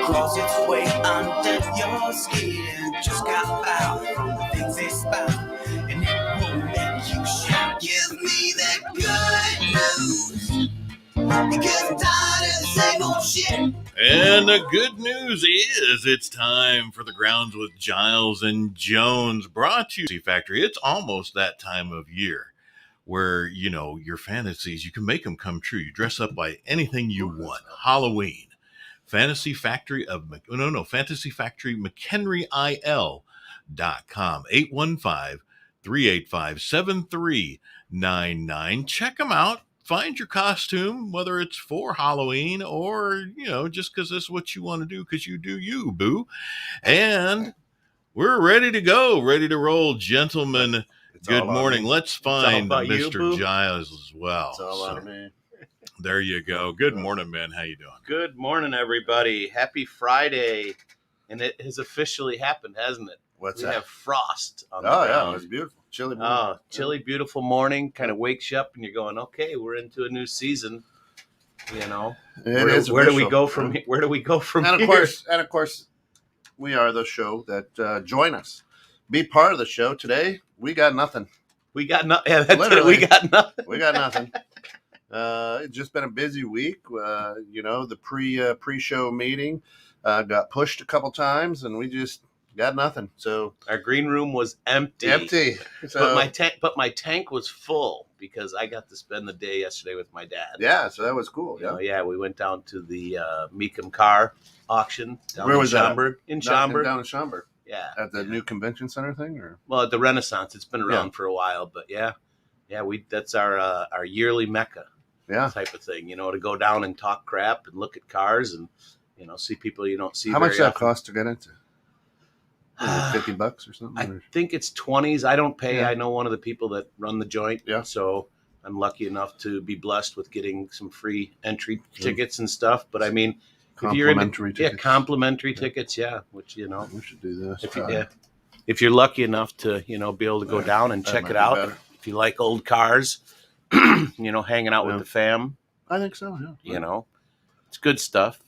crawls its way under your skin. Just got out from the things they spout, and it will make you shout. Give me that good news, because I'm tired of the same old shit. And the good news is it's time for the Grounds with Giles and Jones, brought to you Factory. It's almost that time of year where, you know, your fantasies, you can make them come true. You dress up by anything you want. Halloween. Fantasy Factory McHenryIL.com. 815-385-7399. Check them out. Find your costume, whether it's for Halloween or, you know, just because this is what you want to do because you do you, boo. And we're ready to go, ready to roll, gentlemen. Good morning. Let's find Mr. Giles as well. It's all about me. There you go. Good morning, man. How you doing? Good morning, everybody. Happy Friday. And it has officially happened, hasn't it? What's we that? have frost on the ground. Yeah, it was beautiful. Chilly morning. Chilly, beautiful morning. Kind of wakes you up and you're going, okay, we're into a new season. You know, where do we go from here? Where do we go from and here? Of course, we are the show that join us. Be part of the show today. We got nothing. We got nothing. Yeah, that's Literally, it. We got nothing. We got nothing. It's just been a busy week. You know, the pre-show meeting got pushed a couple times, and we just got nothing. So our green room was empty. So, but my tank was full because I got to spend the day yesterday with my dad. Yeah, so that was cool. Yeah, we went down to the Meekum car auction down Where was that? In Schaumburg. Down in Schaumburg. Yeah. At the new convention center thing, or at the Renaissance. It's been around for a while, but yeah, that's our yearly Mecca. Yeah. Type of thing, you know, to go down and talk crap and look at cars and, you know, see people you don't see. How much that often. cost to get into? $50 or something? I think it's 20s. I don't pay. Yeah. I know one of the people that run the joint. Yeah. So I'm lucky enough to be blessed with getting some free entry tickets and stuff. But I mean, if you're complimentary tickets, which, you know, we should do this. If you're lucky enough to, you know, be able to go down and check it out. If you like old cars, you know, hanging out with the fam. I think so, yeah. You know, it's good stuff.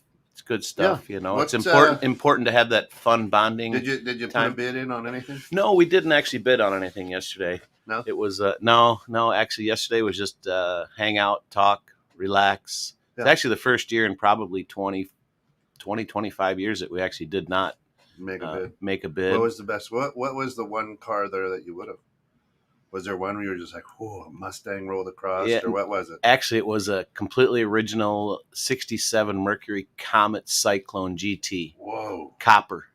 Yeah. You know. It's important to have that fun bonding. Did you put a bid in on anything? No, we didn't actually bid on anything yesterday. No? It was, no, actually yesterday was just hang out, talk, relax. Yeah. It's actually the first year in probably 25 years that we actually did not make a bid. What was the best? What was the one car there that you would have? Was there one where you were just like, "Whoa, a Mustang rolled across," or what was it? Actually, it was a completely original '67 Mercury Comet Cyclone GT. Whoa, copper.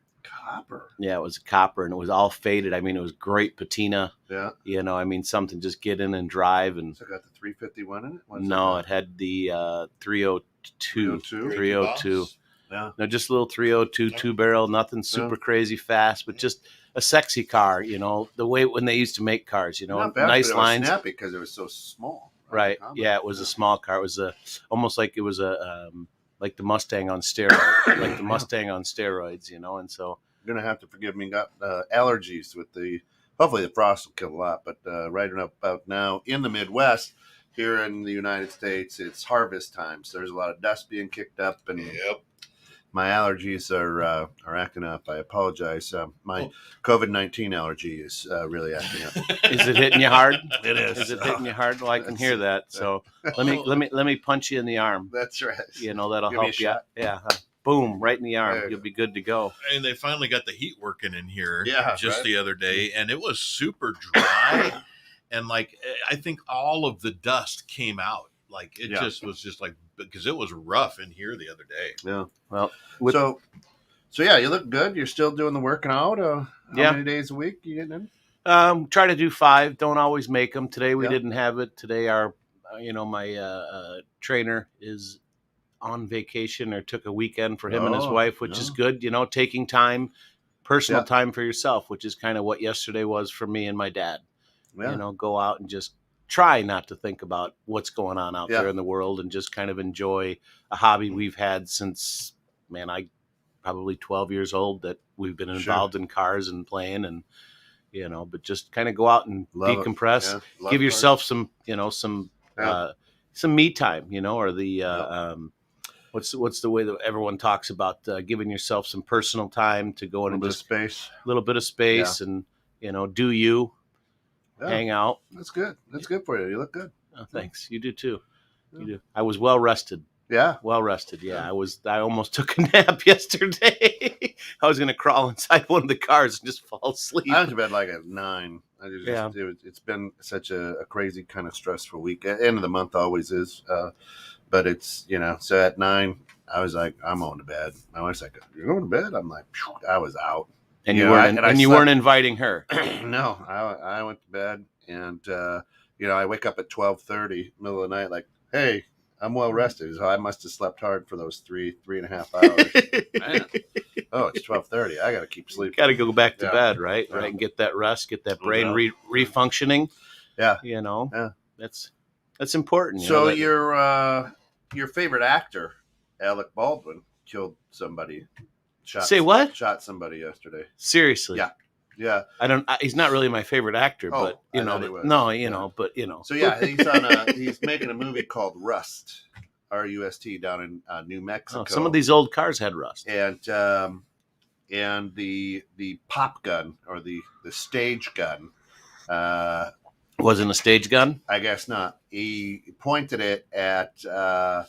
Yeah, it was a copper, and it was all faded. I mean, it was great patina. Yeah, you know, I mean, something just get in and drive. And so it got the 351 in it. It had the 302. 302. Yeah, no, just a little 302 2-barrel, nothing super crazy fast, but just a sexy car, you know, the way when they used to make cars, you know, not bad, nice but it lines. was snappy because it was so small. Right. Yeah, it was a small car. It was almost like it was like the Mustang on steroids, you know, and so. You're gonna have to forgive me. Got allergies with hopefully the frost will kill a lot, but right about now in the Midwest, here in the United States, it's harvest time, so there's a lot of dust being kicked up, and my allergies are acting up. I apologize. My COVID-19 allergy is really acting up. Is it hitting you hard? It is. Is it hitting you hard? Well, I can hear that. So let me punch you in the arm. That's right. You know, that'll Give me help a you. shot. Yeah. Boom, right in the arm. You'll be good to go. And they finally got the heat working in here the other day, and it was super dry. And like, I think all of the dust came out. Like it just was just like, because it was rough in here the other day. Yeah. Well, so yeah, you look good. You're still doing the working out. How many days a week you getting in? Try to do 5. Don't always make them. Today we didn't have it. Today my trainer is on vacation or took a weekend for him and his wife, which is good. You know, taking time, personal time for yourself, which is kind of what yesterday was for me and my dad. Yeah. You know, go out and just try not to think about what's going on out there in the world and just kind of enjoy a hobby we've had since, I probably 12 years old that we've been involved in cars and playing and, you know, but just kind of go out and decompress, give yourself some me time, you know, or the, what's the way that everyone talks about giving yourself some personal time to go in and just a little bit of space and do you hang out. That's good. That's good for you. You look good. Oh, thanks. You do too. You do. I was well rested. Yeah. Well rested. Yeah. I almost took a nap yesterday. I was going to crawl inside one of the cars and just fall asleep. I went to bed like at 9. It's been such a crazy kind of stressful week. End of the month always is. But it's, so at 9, I was like, I'm going to bed. My wife's like, you're going to bed? I'm like, I was out. And you weren't inviting her. No, I went to bed and, I wake up at 12:30, middle of the night, like, hey, I'm well rested. So I must have slept hard for those 3.5 hours. Man. Oh, it's 12:30. I got to keep sleeping. Got to go back to bed, right? Yeah. Right. And get that rest, get that brain refunctioning. Yeah. That's important. So your favorite actor, Alec Baldwin, killed somebody. Shot somebody yesterday. Seriously? Yeah. He's not really my favorite actor, but So he's making a movie called Rust, RUST, down in New Mexico. Oh, some of these old cars had rust. And the pop gun or the stage gun wasn't a stage gun? I guess not. He pointed it at the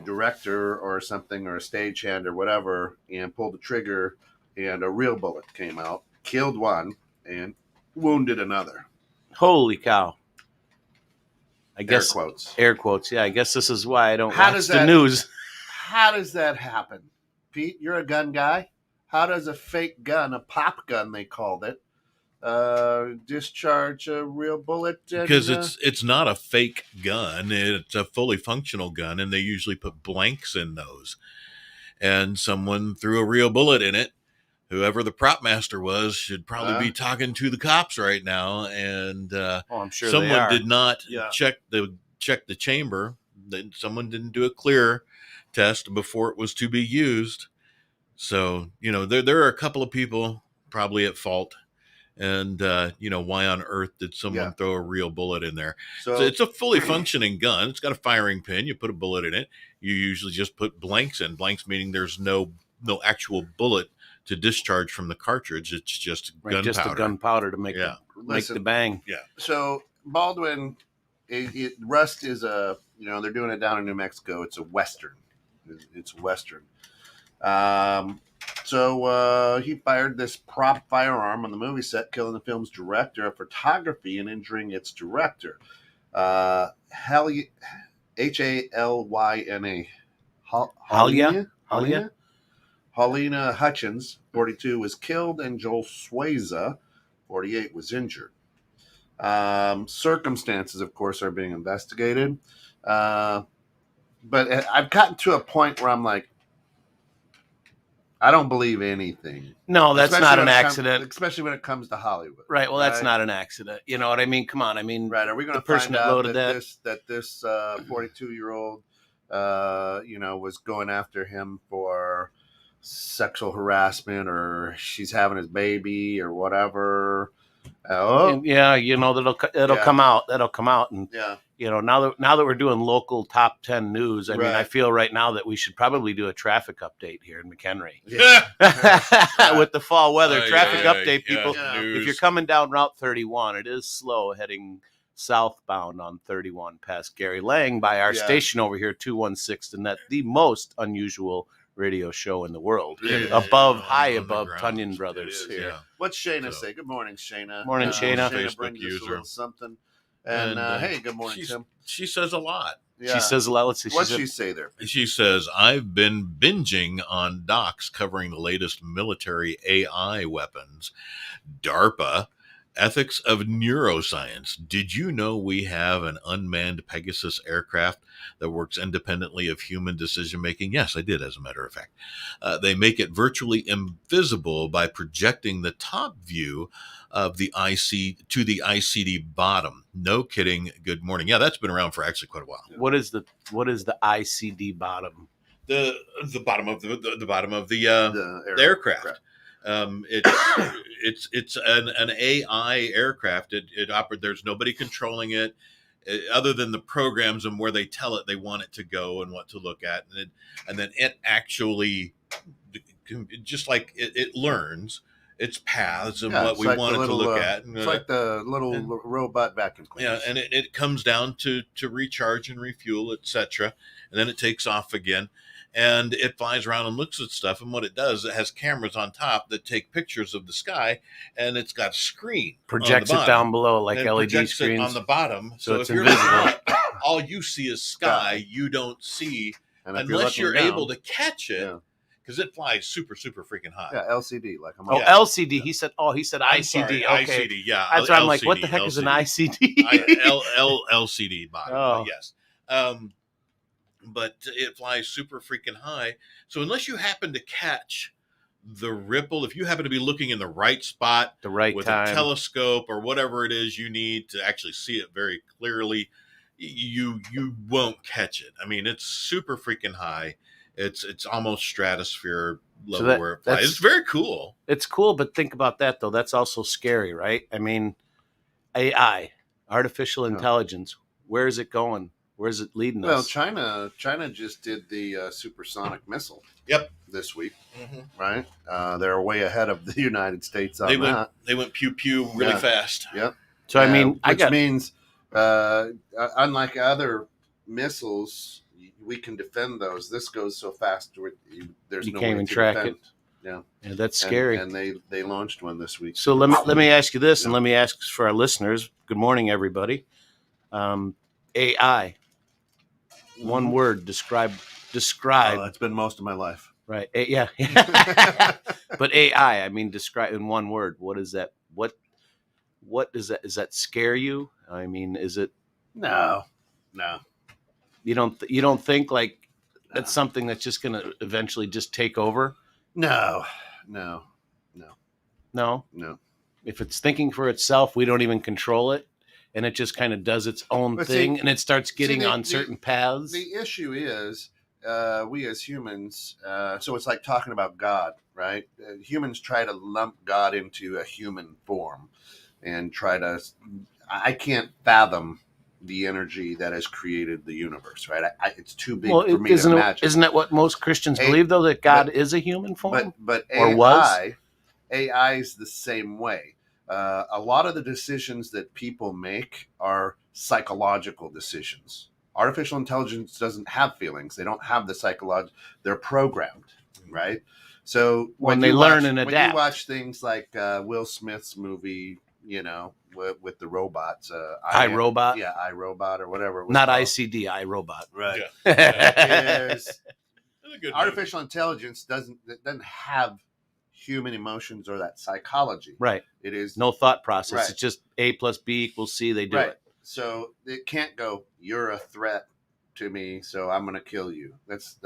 director or something, or a stagehand or whatever, and pulled the trigger, and a real bullet came out, killed one, and wounded another. Holy cow. I guess air quotes. Yeah, I guess this is why I don't watch the news. How does that happen? Pete, you're a gun guy. How does a fake gun, a pop gun they called it, discharge a real bullet? Because it's not a fake gun. It's a fully functional gun, and they usually put blanks in those. And someone threw a real bullet in it. Whoever the prop master was should probably be talking to the cops right now. And I'm sure someone did not check the chamber. Someone didn't do a clear test before it was to be used. So, there are a couple of people probably at fault. And, why on earth did someone throw a real bullet in there? So it's a fully functioning gun. It's got a firing pin. You put a bullet in it. You usually just put blanks in. Blanks meaning there's no actual bullet to discharge from the cartridge. It's just gunpowder. Just the gunpowder to make the bang. Yeah. So Baldwin, Rust is they're doing it down in New Mexico. It's a Western. It's Western. So he fired this prop firearm on the movie set, killing the film's director of photography and injuring its director. Halyna. Halyna Hutchins, 42, was killed, and Joel Swayza, 48, was injured. Circumstances, of course, are being investigated. But I've gotten to a point where I'm like, I don't believe anything. No, that's not an accident. Especially when it comes to Hollywood. Right. Well, that's not an accident. You know what I mean? Come on. I mean, right. Are we going to find out that this 42-year-old, was going after him for sexual harassment, or she's having his baby or whatever? Yeah, it'll come out. That'll come out, and now that we're doing local top 10 news, I mean, I feel right now that we should probably do a traffic update here in McHenry. With the fall weather, traffic update, people. If you're coming down Route 31, it is slow heading southbound on 31 past Gary Lang by our station over here, 216, and that's the most unusual radio show in the world, high above Tunyon Brothers here. What's Shayna say? Good morning, Shayna. Morning, Shayna. Facebook user. Something. And hey, good morning, Tim. She says a lot. Yeah. She says a lot. Let's see. What's she say there? She says, I've been binging on docs covering the latest military AI weapons. DARPA, ethics of neuroscience. Did you know we have an unmanned Pegasus aircraft that works independently of human decision-making? Yes, I did, as a matter of fact. They make it virtually invisible by projecting the top view of the to the ICD bottom. No kidding. Good morning. Yeah, that's been around for actually quite a while. What is the ICD bottom? The bottom of the aircraft. It's an AI aircraft. It operates. There's nobody controlling it. other than the programs and where they tell it they want it to go and what to look at, and then it actually, just like it learns its paths and what it's we like want it to look at. It's like the little robot vacuum cleaners. Yeah, and it comes down to recharge and refuel, etc. And then it takes off again, and it flies around and looks at stuff. And what it does, it has cameras on top that take pictures of the sky, and it's got a screen projects on the it down below like and LED projects screens it on the bottom. so if it's you're invisible. looking up, all you see is sky. You don't see And if unless you're looking down, able to catch it. Yeah. Because it flies super, super freaking high. Yeah, LCD. Like Oh, Yeah. LCD. Yeah. He said I'm ICD. sorry, Okay. ICD, yeah. That's why I'm like, what LCD, the heck is an LCD? ICD? LCD body. Oh. Yes. But it flies super freaking high. So unless you happen to catch the ripple, if you happen to be looking in the right spot, The right with time. a telescope or whatever it is you need to actually see it very clearly, you won't catch it. I mean, it's super freaking high. It's almost stratosphere level where it flies. It's very cool. It's cool, but think about that though. That's also scary, right? I mean, AI, artificial intelligence. Where is it going? Where is it leading Well, us? China just did the supersonic missile. Yep. This week, right? They're way ahead of the United States on that. They went pew pew really fast. Yep. So I mean, which means unlike other missiles, we can defend those. This goes so fast, there's You no can't way even to track defend. it. Yeah, Yeah, that's scary. And they launched one this week. So let me ask you this, and let me ask for our listeners. Good morning, everybody. AI. One word. Describe. Oh, that's been most of my life. Right. Yeah. But AI. I mean, describe in one word. What is that? What does that? Does that scare you? I mean, is it? No. You don't think like that's something that's just going to eventually just take over? No. No. If it's thinking for itself, we don't even control it, and it just kind of does its own thing, and it starts getting on certain paths. The issue is we as humans, so it's like talking about God, right? Humans try to lump God into a human form and I can't fathom the energy that has created the universe, right? It's too big for me to imagine. Isn't that what most Christians believe, though, that God is a human form? But or AI is the same way. A lot of the decisions that people make are psychological decisions. Artificial intelligence doesn't have feelings. They don't have the psychological. They're programmed, right? So when they learn and adapt. When you watch things like Will Smith's movie, with the robots, iRobot, iRobot or whatever. It was Not called. ICD, iRobot, right? Yeah. Artificial intelligence doesn't have human emotions or that psychology. Right. It is no thought process. Right. It's just A plus B equals C. They do it. So it can't go, you're a threat to me, so I'm going to kill you. That's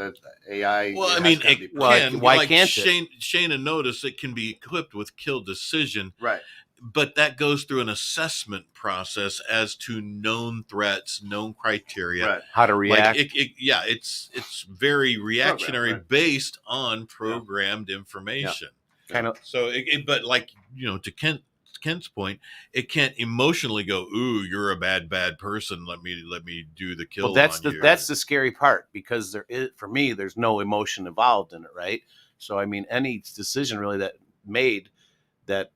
AI. Well, I mean, why can't Shana noticed it can be equipped with kill decision. Right. But that goes through an assessment process as to known threats, known criteria. Right. How to react. It's very reactionary based on programmed information. Yeah. Kind of. So, but like, to Kent's point, it can't emotionally go, "Ooh, you're a bad person. Let me do the kill." Well, that's the scary part, because for me, there's no emotion involved in it, right? So, I mean, any decision really that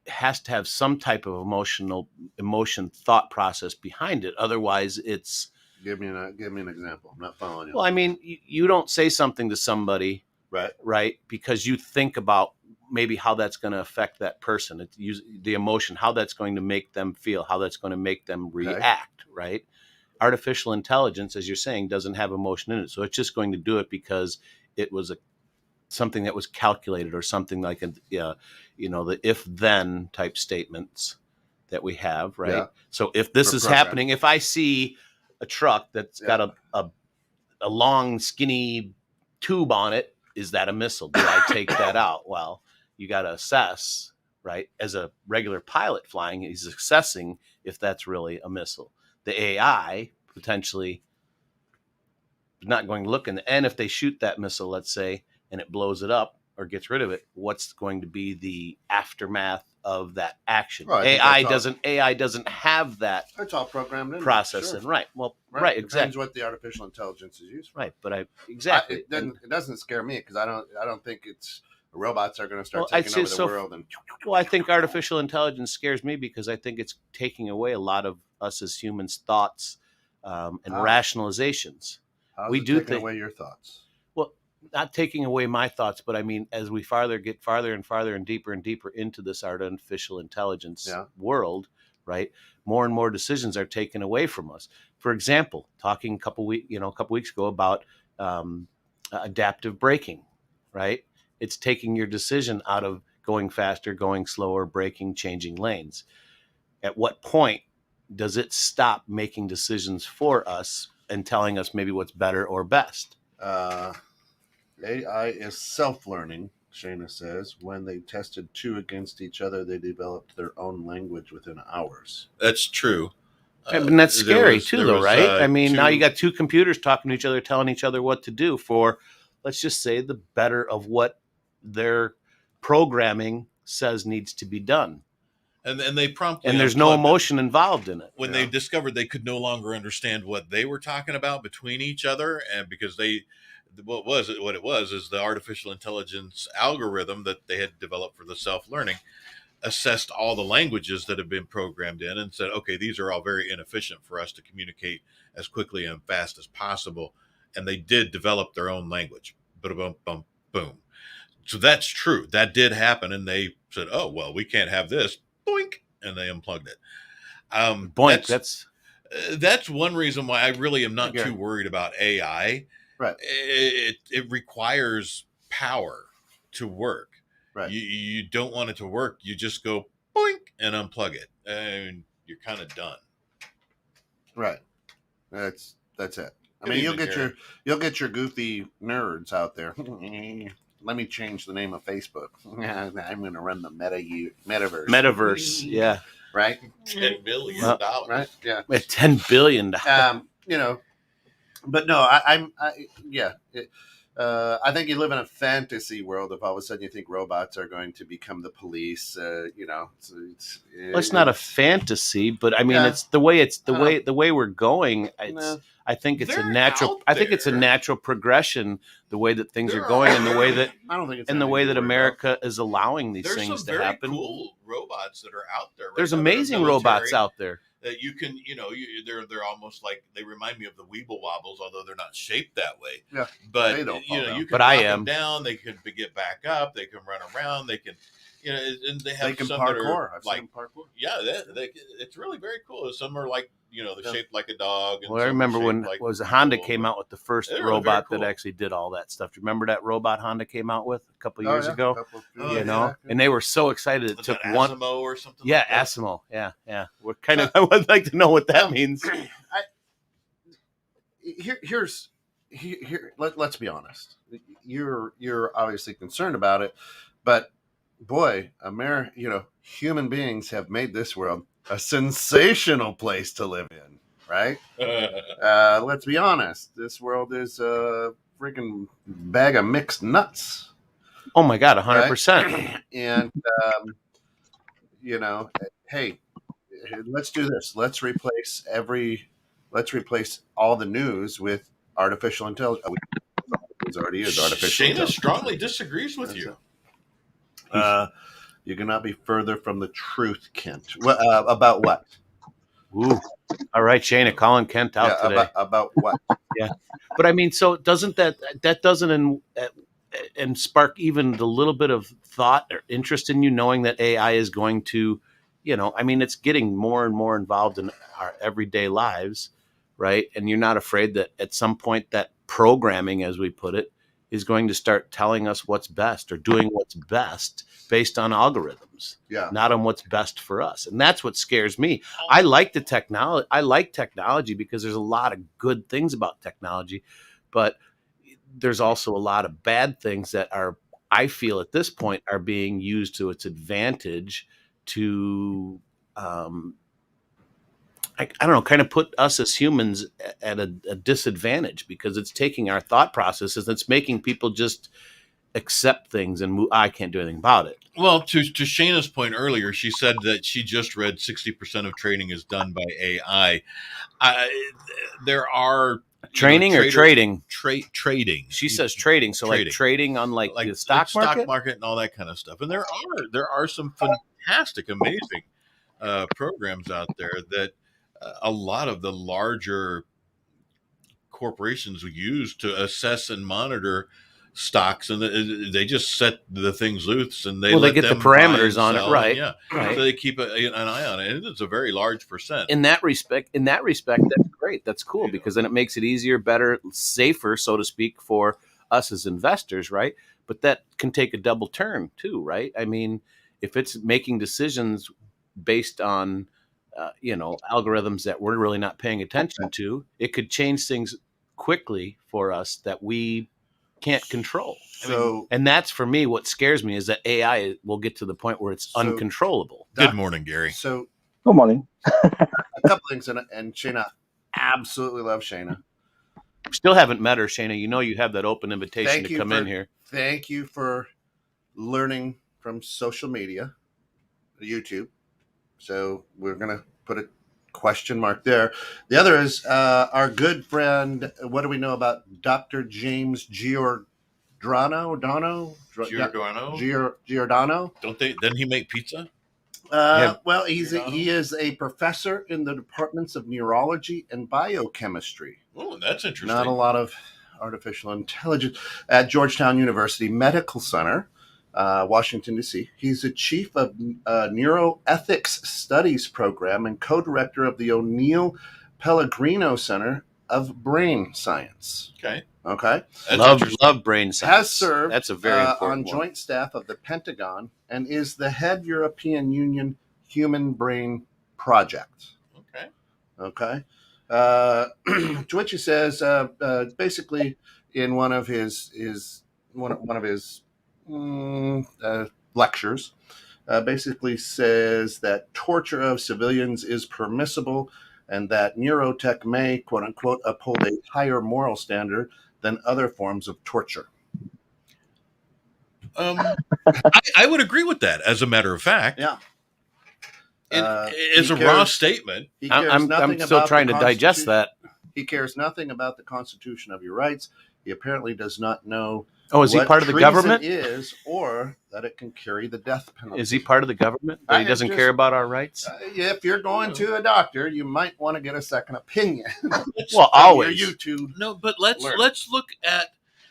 has to have some type of emotion thought process behind it. Otherwise, it's. Give me an example. I'm not following you. Well, I mean, you don't say something to somebody, right? Because you think about maybe how that's going to affect that person. It's the emotion, how that's going to make them feel, how that's going to make them react, right? Artificial intelligence, as you're saying, doesn't have emotion in it. So it's just going to do it because it was something that was calculated, or something like the if-then type statements that we have, right? Yeah. So if this is happening, if I see a truck that's got a long, skinny tube on it, is that a missile? Do I take that out? Well, you got to assess, right? As a regular pilot flying, he's assessing if that's really a missile. The AI potentially not going to look and if they shoot that missile, let's say, and it blows it up or gets rid of it, what's going to be the aftermath of that action. Well, I think AI doesn't have that It's all programmed in process. Sure. And right. Depends Exactly. what the artificial intelligence is used for. Right. But It doesn't scare me because I don't think it's robots are going to start taking over the world. Well, I think artificial intelligence scares me because I think it's taking away a lot of us as humans' thoughts and rationalizations. How's it taking away your thoughts? Well, not taking away my thoughts, but I mean, as we get farther and farther and deeper into this artificial intelligence world, right? More and more decisions are taken away from us. For example, talking a couple weeks ago about adaptive braking, right? It's taking your decision out of going faster, going slower, braking, changing lanes. At what point does it stop making decisions for us and telling us maybe what's better or best? AI is self-learning, Shayna says. When they tested two against each other, they developed their own language within hours. That's true. And that's scary too, though, right? I mean, now you got two computers talking to each other, telling each other what to do for, let's just say, the better of what their programming says needs to be done. And they promptly and there's no emotion involved in it. When they discovered they could no longer understand what they were talking about between each other, and because what it was is the artificial intelligence algorithm that they had developed for the self-learning assessed all the languages that have been programmed in and said, okay, these are all very inefficient for us to communicate as quickly and fast as possible. And they did develop their own language. Boom, boom, boom. So that's true. That did happen. And they said, oh, well, we can't have this. Boink. And they unplugged it. Boink. That's one reason why I really am not too worried about AI. Right. It requires power to work. Right. You don't want it to work. You just go boink and unplug it, and you're kind of done. Right. That's it. I mean, you'll get your goofy nerds out there. Let me change the name of Facebook. I'm going to run the metaverse. Metaverse, yeah. Right. $10 billion. Right. Yeah. $10 billion. But no, I think you live in a fantasy world if all of a sudden you think robots are going to become the police. It's not a fantasy, but I mean, it's the way we're going. I think it's a natural. I think it's a natural progression. The way that things are going, and the way that I don't think it's and the way that America is allowing these things to happen. There's some very cool robots that are out there. Right There's now amazing robots out there. That you can, they're almost like, they remind me of the Weeble Wobbles, although they're not shaped that way. Yeah, but they don't you can knock them down. They can get back up. They can run around. They can, and they have some parkour. that are I've like seen parkour. Yeah, it's really very cool. Some are like, they're shaped like a dog. And I remember when Honda came out with the first robot that actually did all that stuff. Do you remember that robot Honda came out with a couple years ago? And they were so excited. It took one Asimo or something. Yeah, like Asimo. Yeah. We're kind of. I would like to know what that means. Let's be honest. You're obviously concerned about it, but boy, human beings have made this world a sensational place to live in, right? Let's be honest. This world is a freaking bag of mixed nuts. Oh my God, 100%. And hey, let's do this. Let's replace all the news with artificial intelligence. It already is artificial intelligence. Shayna strongly disagrees with you. You cannot be further from the truth, Kent. About what? Ooh. All right, Shayna, calling Kent out today. About what? Yeah. But I mean, so doesn't that doesn't and spark even the little bit of thought or interest in you knowing that AI is going to, I mean, it's getting more and more involved in our everyday lives, right? And you're not afraid that at some point that programming, as we put it, is going to start telling us what's best or doing what's best based on algorithms, not on what's best for us. And that's what scares me. I like the technology. I like technology because there's a lot of good things about technology, but there's also a lot of bad things that are, I feel at this point, are being used to its advantage to, I don't know, kind of put us as humans at a disadvantage because it's taking our thought processes and it's making people just accept things and move. I can't do anything about it. Well, to Shayna's point earlier, she said that she just read 60% of training is done by AI. There are training or trading? Trading. She says trading. So trading. like trading on like the stock market and all that kind of stuff. And there are some fantastic, amazing programs out there that a lot of the larger corporations use to assess and monitor stocks, and they just set the things loose, and they get the parameters on it, right? So they keep an eye on it, and it's a very large percent. In that respect, that's great. That's cool, because then it makes it easier, better, safer, so to speak, for us as investors, right? But that can take a double turn too, right? I mean, if it's making decisions based on algorithms that we're really not paying attention to, it could change things quickly for us that we can't control. And that's, for me, what scares me, is that AI will get to the point where it's uncontrollable. Good morning, Gary. So good morning. A couple things, and Shayna, absolutely love Shayna. Still haven't met her, Shayna. You have that open invitation to come in here. Thank you for learning from social media, YouTube. So we're going to put a question mark there. The other is our good friend. What do we know about Dr. James Giordano? Doesn't he make pizza? Well, he is a professor in the departments of neurology and biochemistry. Oh, that's interesting. Not a lot of artificial intelligence at Georgetown University Medical Center, Washington, D.C. He's the chief of Neuroethics Studies Program and co-director of the O'Neill Pellegrino Center of Brain Science. Okay. Love brain science. Has served That's a very important on joint staff of the Pentagon and is the head European Union Human Brain Project. Okay. To which he says, basically, in one of his lectures, basically says that torture of civilians is permissible, and that neurotech may, quote unquote, uphold a higher moral standard than other forms of torture. I would agree with that, as a matter of fact. Yeah. It's a raw statement. I'm still trying to digest that. He cares nothing about the Constitution of your rights. He apparently does not know. Oh, is he part of the government? Is, or that it can carry the death penalty. Is he part of the government? That he doesn't care about our rights? If you're going to a doctor, you might want to get a second opinion. Well, always. No, but let's look at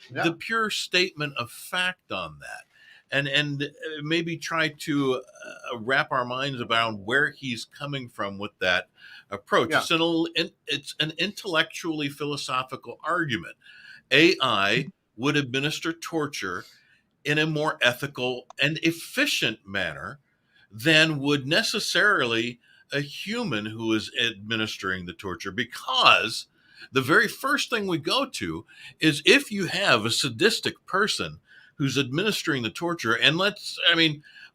the pure statement of fact on that. And maybe try to wrap our minds around where he's coming from with that approach. Yeah. It's an intellectually philosophical argument. AI would administer torture in a more ethical and efficient manner than would necessarily a human who is administering the torture, because the very first thing we go to is, if you have a sadistic person who's administering the torture, and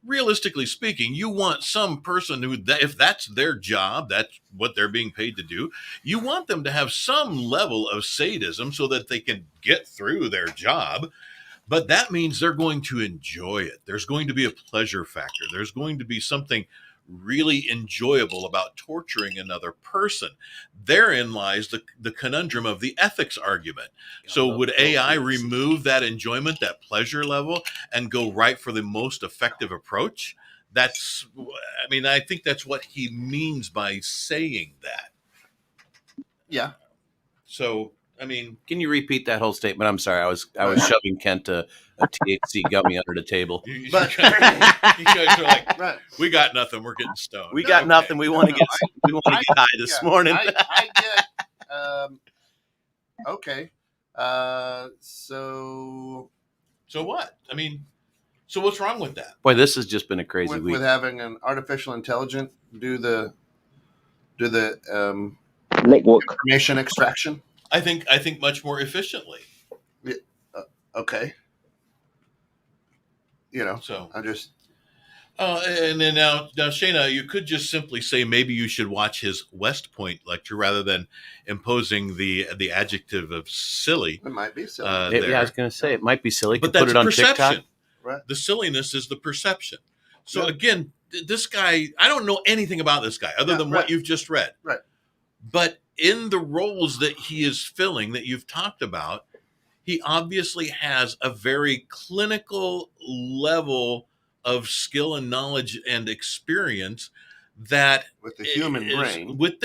realistically speaking, you want some person who, if that's their job, that's what they're being paid to do, you want them to have some level of sadism so that they can get through their job. But that means they're going to enjoy it. There's going to be a pleasure factor. There's going to be something really enjoyable about torturing another person. Therein lies the conundrum of the ethics argument. So would AI remove that enjoyment, that pleasure level, and go right for the most effective approach? I think that's what he means by saying that. Yeah. So, can you repeat that whole statement? I'm sorry. I was shoving Kent a THC gummy under the table. You guys are like, right, we got nothing. We're getting stoned. We got nothing. We want to get high this morning. I get. Okay. So what? So what's wrong with that? Boy, this has just been a crazy week. With having an artificial intelligence do the legwork, information extraction. I think much more efficiently. Okay. So I'm just. And then now, Shayna, you could just simply say maybe you should watch his West Point lecture rather than imposing the adjective of silly. It might be silly. Yeah, I was going to say it might be silly. But Could that's put it on perception. TikTok. Right. The silliness is the perception. So again, this guy, I don't know anything about this guy other than what you've just read. Right. But in the roles that he is filling that you've talked about, he obviously has a very clinical level of skill and knowledge and experience that with the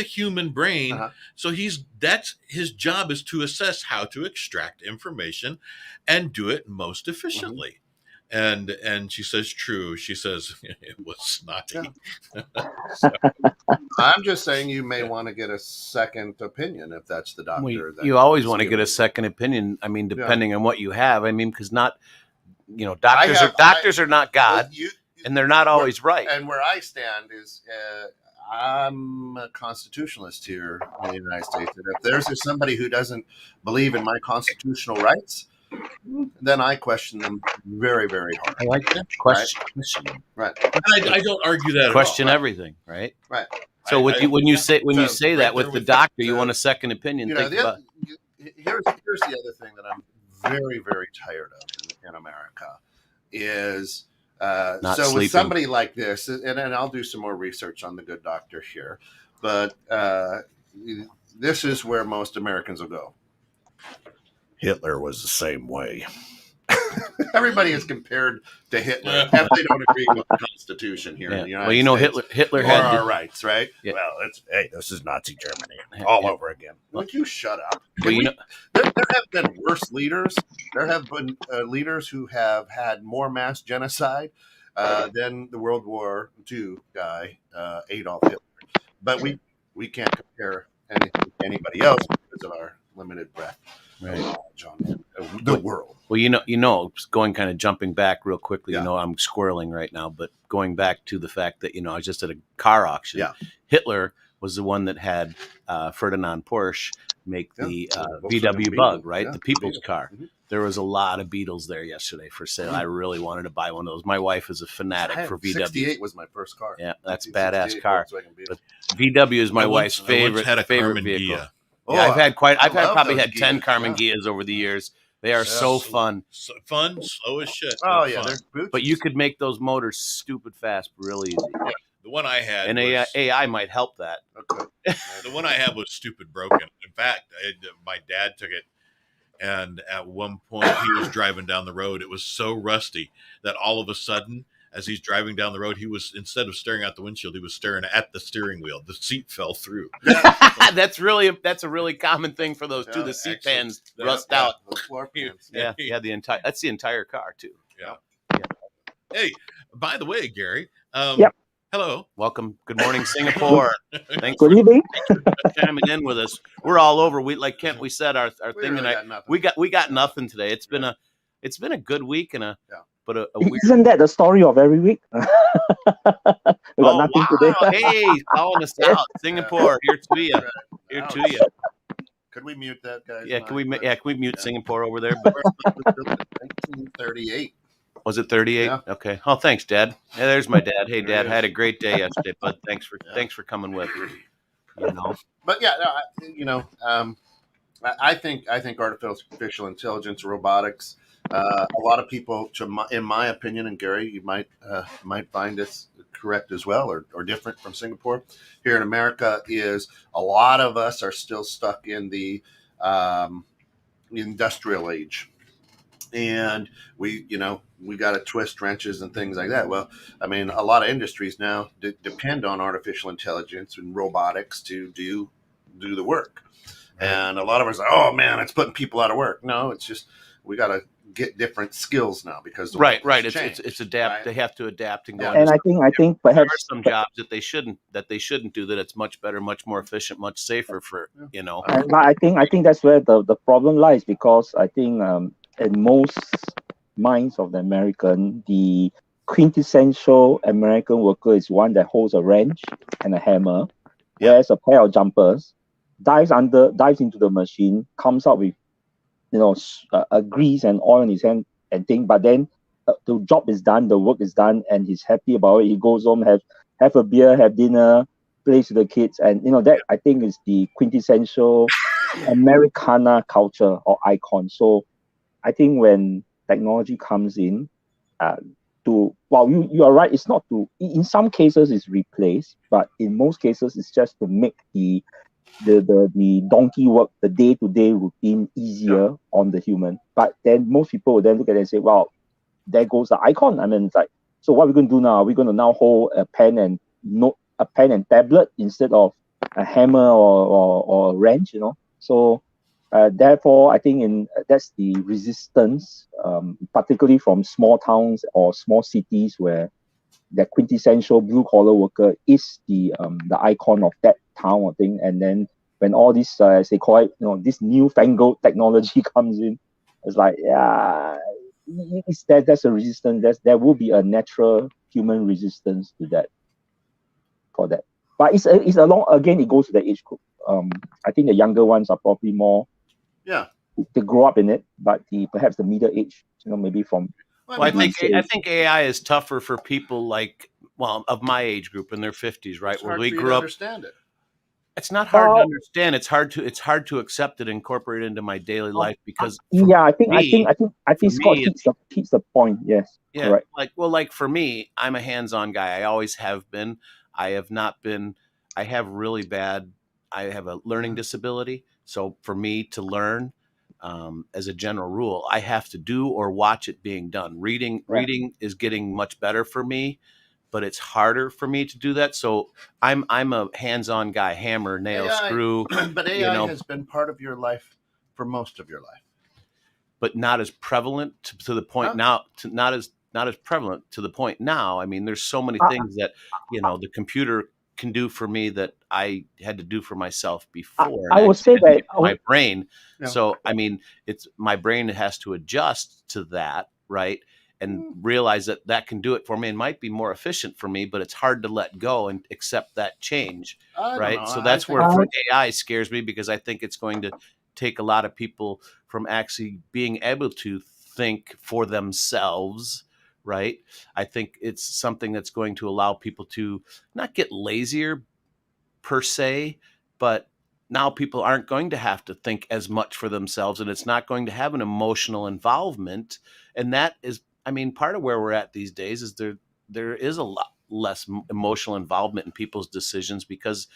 human brain. So that's his job, is to assess how to extract information and do it most efficiently. And she says, true. She says it was snotty. So, I'm just saying you may want to get a second opinion if that's the doctor. You always want to get a second opinion. I mean, depending on what you have. I mean, because doctors are not God, and they're not always right. And where I stand is I'm a constitutionalist here in the United States. And if there's somebody who doesn't believe in my constitutional rights, then I question them very, very hard. I like that. Question. Right. I don't argue that. Question everything. Right. Right. So when you say that with the doctor, you want a second opinion. Here's the other thing that I'm very, very tired of in America is with somebody like this, and I'll do some more research on the good doctor here, but this is where most Americans will go. Hitler was the same way. Everybody is compared to Hitler if they don't agree with the Constitution here in the United States. Hitler had our rights, right? Yeah. Well, this is Nazi Germany all over again. Would you shut up? There have been worse leaders. There have been leaders who have had more mass genocide than the World War II guy, Adolf Hitler. But we can't compare anything to anybody else because of our limited breath. Right, John, the world. Well, going kind of jumping back real quickly. Yeah. I'm squirreling right now, but going back to the fact that I was just at a car auction. Yeah. Hitler was the one that had Ferdinand Porsche make the VW Bug, right? Yeah. The people's car. Mm-hmm. There was a lot of Beetles there yesterday for sale. Mm-hmm. I really wanted to buy one of those. My wife is a fanatic for VW. 68 was my first car. Yeah, that's a badass car. But VW is my wife's favorite vehicle. Gia. Yeah, I've probably had 10 Carmen Gias over the years. They are so fun. Fun, slow as shit. Oh, yeah. But you could make those motors stupid fast real easy. Yeah. The one I had and AI might help that. Okay. The one I had was stupid broken. In fact, my dad took it, and at one point he was driving down the road. It was so rusty that all of a sudden, as he's driving down the road, he was, instead of staring out the windshield, he was staring at the steering wheel. The seat fell through. That's a really common thing for those too. The seat pans rust out. The floor pans. Yeah. That's the entire car too. Yeah. Hey, by the way, Gary. Hello. Welcome. Good morning, Singapore. Thanks Good evening. for chiming in with us. We're all over. We said our thing tonight. We got nothing today. It's been a good week and a weird... Isn't that the story of every week? We got nothing today. Hey, calling us out. Singapore, here to you. Here to you. Could we mute that guy? Yeah, can we mute Singapore over there? 1938. Was it 38? Yeah. Okay. Oh, thanks, Dad. Yeah, there's my dad. Hey, Dad, I had a great day yesterday, bud. Thanks for coming with. But yeah, I think artificial intelligence, robotics. A lot of people, in my opinion, and Gary, you might find this correct as well, or different from Singapore. Here in America, is a lot of us are still stuck in the industrial age, and we got to twist wrenches and things like that. Well, I mean, a lot of industries now depend on artificial intelligence and robotics to do the work, and a lot of us are, oh man, it's putting people out of work. No, it's just we got to get different skills now because right. It's adapt. Right? They have to adapt and go. And I think perhaps there are some jobs that they shouldn't do. That it's much better, much more efficient, much safer for. And I think that's where the problem lies, because I think in most minds of the American, the quintessential American worker is one that holds a wrench and a hammer, wears a pair of jumpers, dives into the machine, comes out with a grease and oil in his hand and thing, but then the job is done, the work is done, and he's happy about it. He goes home, have a beer, have dinner, plays with the kids, and that I think is the quintessential Americana culture or icon. So I think when technology comes in, you are right. It's not to. In some cases, it's replaced, but in most cases, it's just to make the donkey work, the day-to-day routine easier on the human. But then most people will then look at it and say, well, there goes the icon. I mean, it's like, so what are we going to do now? Are we going to now hold a pen and tablet instead of a hammer or a wrench, So therefore, I think that's the resistance, particularly from small towns or small cities where the quintessential blue collar worker is the icon of that town or thing. And then when all this, as they call it, this newfangled technology comes in, it's like, yeah, there's a resistance. There will be a natural human resistance to that. For that, but it's a long. Again, it goes to the age group. I think the younger ones are probably more. Yeah. They grow up in it, but perhaps the middle age, maybe from. Well, I think AI is tougher for people of my age group in their 50s, right? It's hard for you to understand it. It's not hard to understand. It's hard to accept it, incorporate it into my daily life because I think Scott hits the point. Yes. Yeah. Correct. Like for me, I'm a hands-on guy. I always have been. I have not been. I have a learning disability. So for me to learn, as a general rule, I have to do or watch it being done. Reading is getting much better for me, but it's harder for me to do that. So I'm a hands-on guy, hammer, nail, screw. But AI has been part of your life for most of your life, but not as prevalent to the point now. Not as prevalent to the point now. I mean, there's so many things that the computer can do for me that I had to do for myself before. I would say that my brain. Yeah. So I mean, my brain has to adjust to that, right? And realize that can do it for me and might be more efficient for me, but it's hard to let go and accept that change, right? So that's where AI scares me, because I think it's going to take a lot of people from actually being able to think for themselves, right? I think it's something that's going to allow people to not get lazier per se, but now people aren't going to have to think as much for themselves, and it's not going to have an emotional involvement. And that is, I mean, part of where we're at these days is there is a lot less emotional involvement in people's decisions because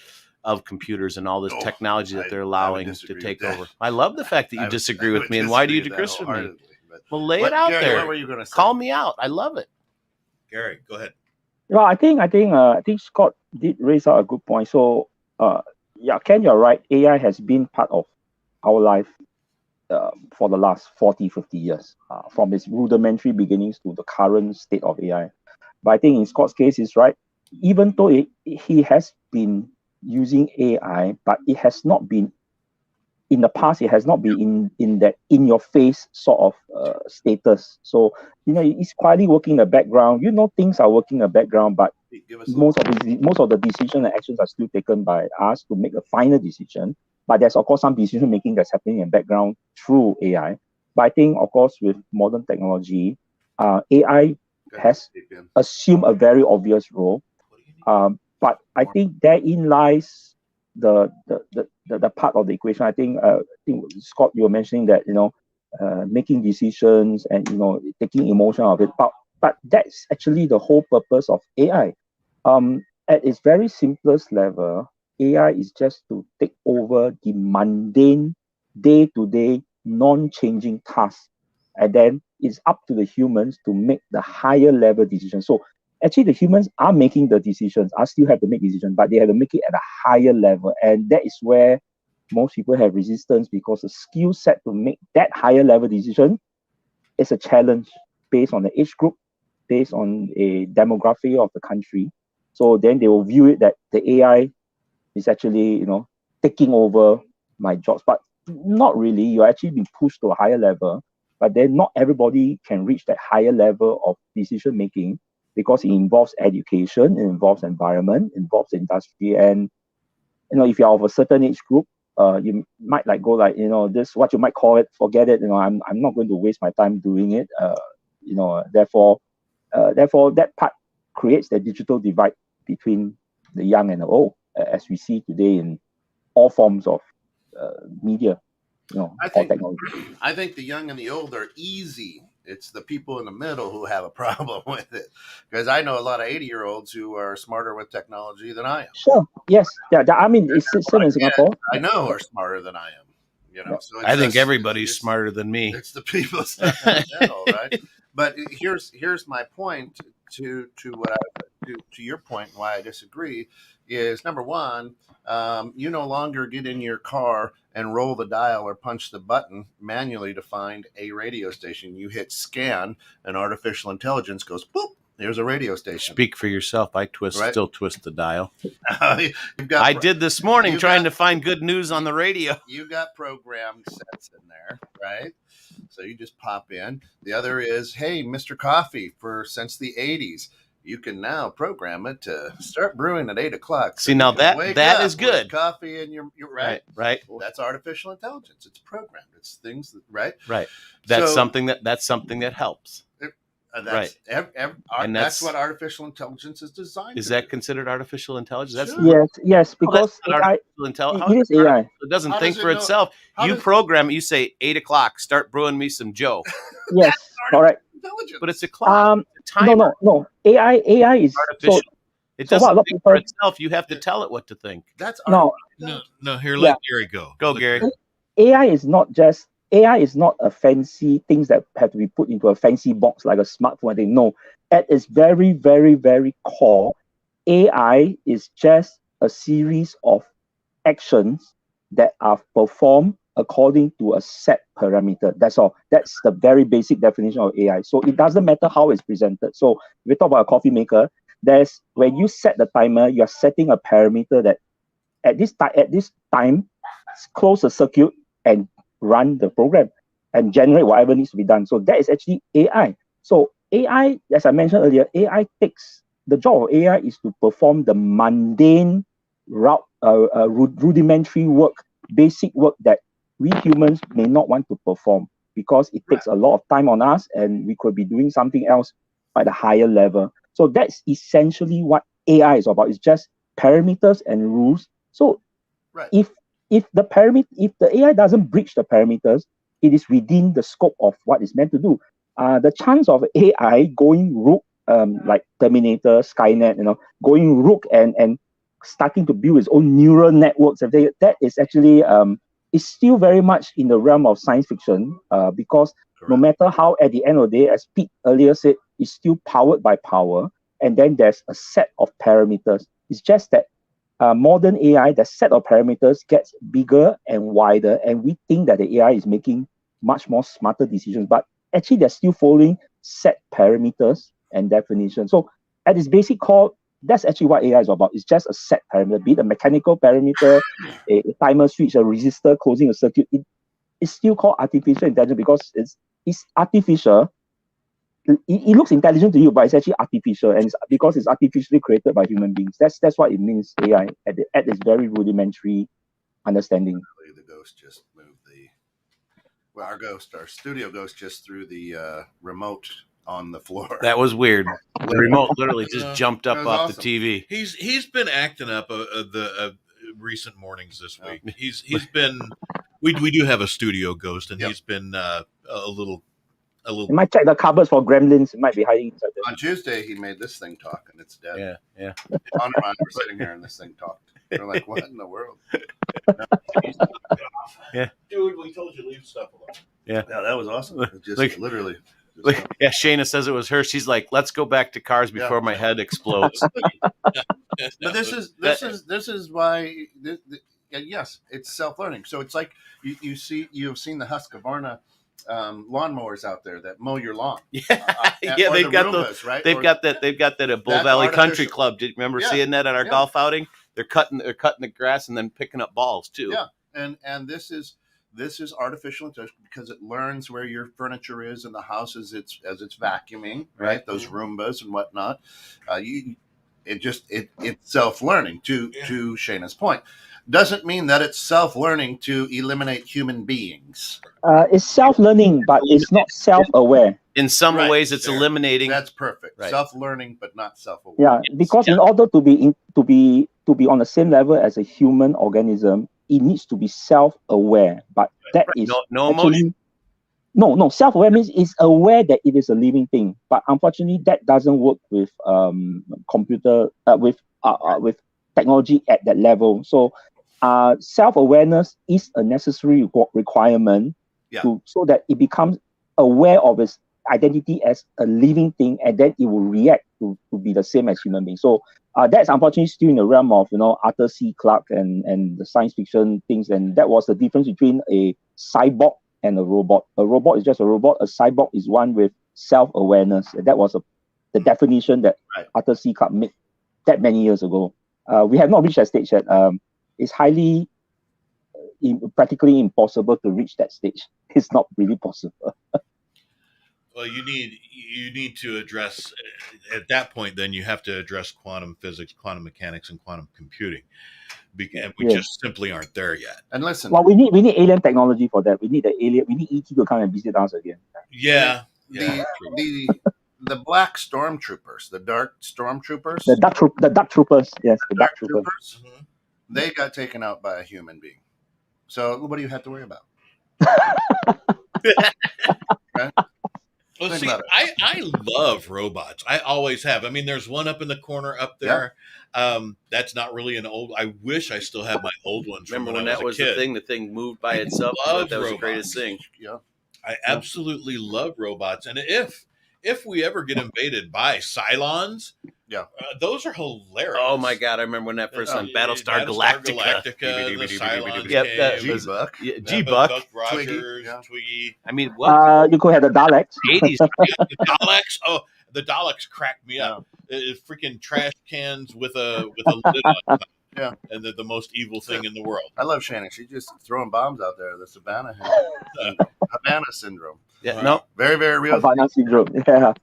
of computers and all this technology that they're allowing to take over. I love the fact that you disagree with me. And why do you disagree with me? Well, lay it out there. What were you going to say? Call me out. I love it. Gary, go ahead. Well, I think Scott did raise out a good point. So, Ken, you're right. AI has been part of our life for the last 40, 50 years, from its rudimentary beginnings to the current state of AI. But I think in Scott's case, it's right. Even though he has been using AI, but it has not been, in the past, it has not been in that in-your-face sort of status. So, it's quietly working in the background. Things are working in the background, but most of the decisions and actions are still taken by us to make a final decision. But there's, of course, some decision making that's happening in the background through AI. But I think, of course, with modern technology, AI has assumed a very obvious role. But I think therein lies the part of the equation. I think Scott, you were mentioning that making decisions and taking emotion out of it. But that's actually the whole purpose of AI. At its very simplest level, AI is just to take over the mundane, day-to-day, non-changing tasks, and then it's up to the humans to make the higher level decisions. So actually, the humans are making the decisions, still have to make decisions, but they have to make it at a higher level. And that is where most people have resistance, because the skill set to make that higher level decision is a challenge based on the age group, based on a demography of the country. So then they will view it that the AI is actually, taking over my jobs. But not really. You're actually being pushed to a higher level, but then not everybody can reach that higher level of decision making, because it involves education, it involves environment, it involves industry. And if you're of a certain age group, you might go this, what you might call it, forget it. I'm not going to waste my time doing it. Therefore that part creates the digital divide between the young and the old, as we see today in all forms of media, or technology. I think the young and the old are easy. It's the people in the middle who have a problem with it. Because I know a lot of 80-year-olds who are smarter with technology than I am. Sure. Yes. Yeah. I mean, it's same in Singapore. I know are smarter than I am. So I think everybody's smarter than me. It's the people stuck in the middle, right? But here's my point to your point, and why I disagree is, number one, you no longer get in your car and roll the dial or punch the button manually to find a radio station. You hit scan, and artificial intelligence goes boop. There's a radio station. Speak for yourself. I still twist the dial. I did this morning trying to find good news on the radio. You got programmed sets in there, right? So you just pop in. The other is, hey, Mr. Coffee, since the 80s, you can now program it to start brewing at 8 o'clock. See, now that is good. Coffee and you're right. Right. That's artificial intelligence. It's programmed. It's things that, right. That's something that helps. That's what artificial intelligence is designed. Is that considered artificial intelligence? Sure. Yes, because AI, it is AI. It doesn't think for itself. You program it. You say 8 o'clock. Start brewing me some Joe. Yes, correct. But it's a clock. No. AI is artificial. It doesn't think for itself. You have to tell it what to think. That's no. Here, let Gary go. Go, Gary. AI is not a fancy things that have to be put into a fancy box like a smartphone thing. No, at its very, very, very core, AI is just a series of actions that are performed according to a set parameter. That's all. That's the very basic definition of AI. So it doesn't matter how it's presented. So if we talk about a coffee maker, when you set the timer, you're setting a parameter that at this time, close the circuit and run the program and generate whatever needs to be done. So that is actually AI. So AI, as I mentioned earlier, the job of AI is to perform the mundane, rudimentary work, basic work that we humans may not want to perform because it takes a lot of time on us and we could be doing something else at a higher level. So that's essentially what AI is about. It's just parameters and rules. So if the AI doesn't breach the parameters, it is within the scope of what it's meant to do. The chance of AI going rogue, like Terminator, Skynet, going rogue and starting to build its own neural networks, that is actually is still very much in the realm of science fiction, because no matter how, at the end of the day, as Pete earlier said, it's still powered by power, and then there's a set of parameters. It's just that modern AI, the set of parameters gets bigger and wider, and we think that the AI is making much more smarter decisions, but actually they're still following set parameters and definitions. So at its basic core, that's actually what AI is about. It's just a set parameter, be it a mechanical parameter, a timer switch, a resistor closing a circuit. It's still called artificial intelligence because it's artificial. It looks intelligent to you, but it's actually artificial, and it's because it's artificially created by human beings. That's what it means, AI, at its very rudimentary understanding. The ghost just moved our studio ghost just threw the remote on the floor. That was weird. The remote literally just jumped up off awesome. The TV. He's been acting up the recent mornings this week. He's been. We do have a studio ghost, and he's been a little. You might check the cupboards for gremlins. It might be hiding inside there. On Tuesday, he made this thing talk, and it's dead. Yeah. Honor and I were sitting there, and this thing talked. We're like, what in the world? Yeah. Dude, we told you to leave stuff alone. Yeah, that was awesome. Just literally. Yeah, Shayna says it was her. She's like, let's go back to cars before my head explodes. But this is why. Yes, it's self-learning. So it's like you've seen the Husqvarna lawnmowers out there that mow your lawn. They've got Roombas, right? They've got that at Bull Valley Country Club. Did you remember seeing that at our golf outing? They're cutting the grass and then picking up balls too. Yeah, and this is artificial intelligence because it learns where your furniture is in the house as it's vacuuming, right? Those Roombas and whatnot. It's self-learning to Shayna's point. doesn't mean that it's self-learning to eliminate human beings. It's self-learning, but it's not self-aware. In some Right, ways, it's there. eliminating. That's perfect. Right. Self-learning, but not self-aware. Yeah, because in order to be on the same level as a human organism, it needs to be self-aware. But that is no actually emotion. No. Self-aware means it's aware that it is a living thing. But unfortunately, that doesn't work with computer with technology at that level. So, self-awareness is a necessary requirement so that it becomes aware of its identity as a living thing, and then it will react to be the same as human beings. So that's unfortunately still in the realm of Arthur C. Clarke and the science fiction things, and that was the difference between a cyborg and a robot. A robot is just a robot. A cyborg is one with self-awareness. And that was the definition that Arthur C. Clarke made that many years ago. We have not reached that stage yet. It's highly practically impossible to reach that stage. It's not really possible. Well, you need to address at that point. Then you have to address quantum physics, quantum mechanics, and quantum computing, and we just simply aren't there yet. And listen, well, we need alien technology for that. We need We need ET to come and visit us again. Yeah. The black stormtroopers, the dark stormtroopers, the dark troopers. Yes, the dark troopers. Mm-hmm. They got taken out by a human being. So what do you have to worry about? Okay? Well, see, I love robots. I always have. I mean, there's one up in the corner up there. Yeah. That's not really an old. I wish I still have my old ones. Remember when that was the thing? The thing moved by itself. That was the greatest thing. Yeah, I absolutely love robots, and if we ever get invaded by Cylons, those are hilarious. Oh my God! I remember when that first on Battlestar Galactica. The Cylons G-Buck. G-Buck, Rogers, Twiggy. I mean, what? You could have the Daleks. 80s. The Daleks. Oh, the Daleks cracked me up. Freaking trash cans with a lid on top. Yeah, and they're the most evil thing in the world. I love Shannon. She's just throwing bombs out there. The Havana syndrome. Yeah, no, very, very real. Havana syndrome. Yeah,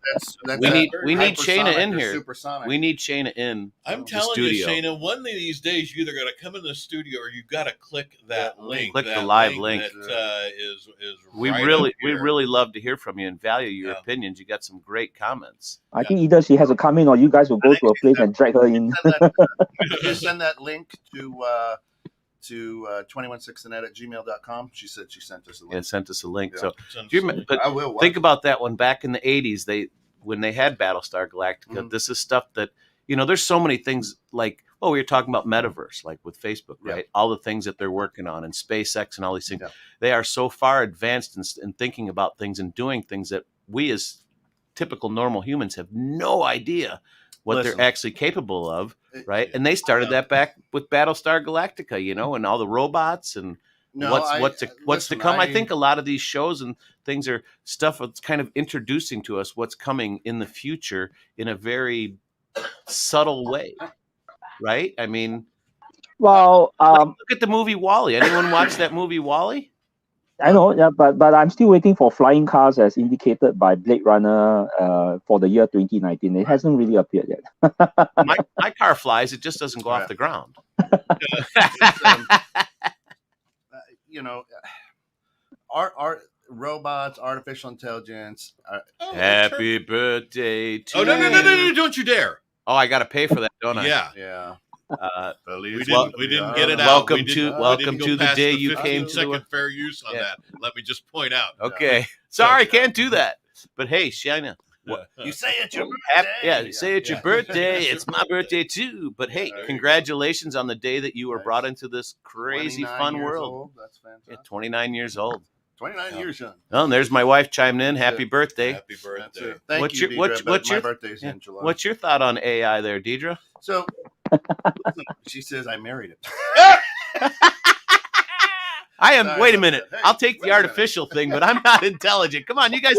we need Shayna in here. Supersonic. We need Shayna in. I'm telling you, Shayna. One of these days, you either got to come in the studio or you got to click that link. Click the live link. That is we really love to hear from you and value your opinions. You got some great comments. I think either she has to come in or you guys will go to a place and drag her in. You send that link to 216thenet@gmail.com. She said she sent us a link. Yeah, sent us a link. Yeah. So I will think about that one back in the 80s. When they had Battlestar Galactica, this is stuff that, there's so many things like, we were talking about metaverse, like with Facebook, right? All the things that they're working on and SpaceX and all these things. Yeah. They are so far advanced in thinking about things and doing things that we as typical normal humans have no idea what they're actually capable of, right? And they started that back with Battlestar Galactica, and all the robots and what's to come. I think a lot of these shows and things are stuff that's kind of introducing to us what's coming in the future in a very subtle way, right? I mean, well, look at the movie WALL-E. Anyone watch that movie WALL-E? I know, yeah, but I'm still waiting for flying cars as indicated by Blade Runner for the year 2019. It hasn't really appeared yet. my car flies; it just doesn't go off the ground. Our robots, artificial intelligence. Happy birthday to you! No! Don't you dare! Oh, I got to pay for that, don't I? Yeah. We didn't get it out. Welcome to the day you came to second fair use on that. Let me just point out. Okay, sorry, can't do that. But hey, Shayna, you say it's your birthday. You say it's your birthday. It's my birthday too. But hey, congratulations on the day that you were brought into this crazy fun world. Old. That's fantastic. 29 years old. 29 years young. Oh, and there's my wife chiming in. Happy birthday. Happy birthday. Thank you, Deidre, my birthday's in July. What's your thought on AI there, Deidre? So, she says I married it. I am. Wait a minute. Hey, I'll take the artificial thing, but I'm not intelligent. Come on, you guys.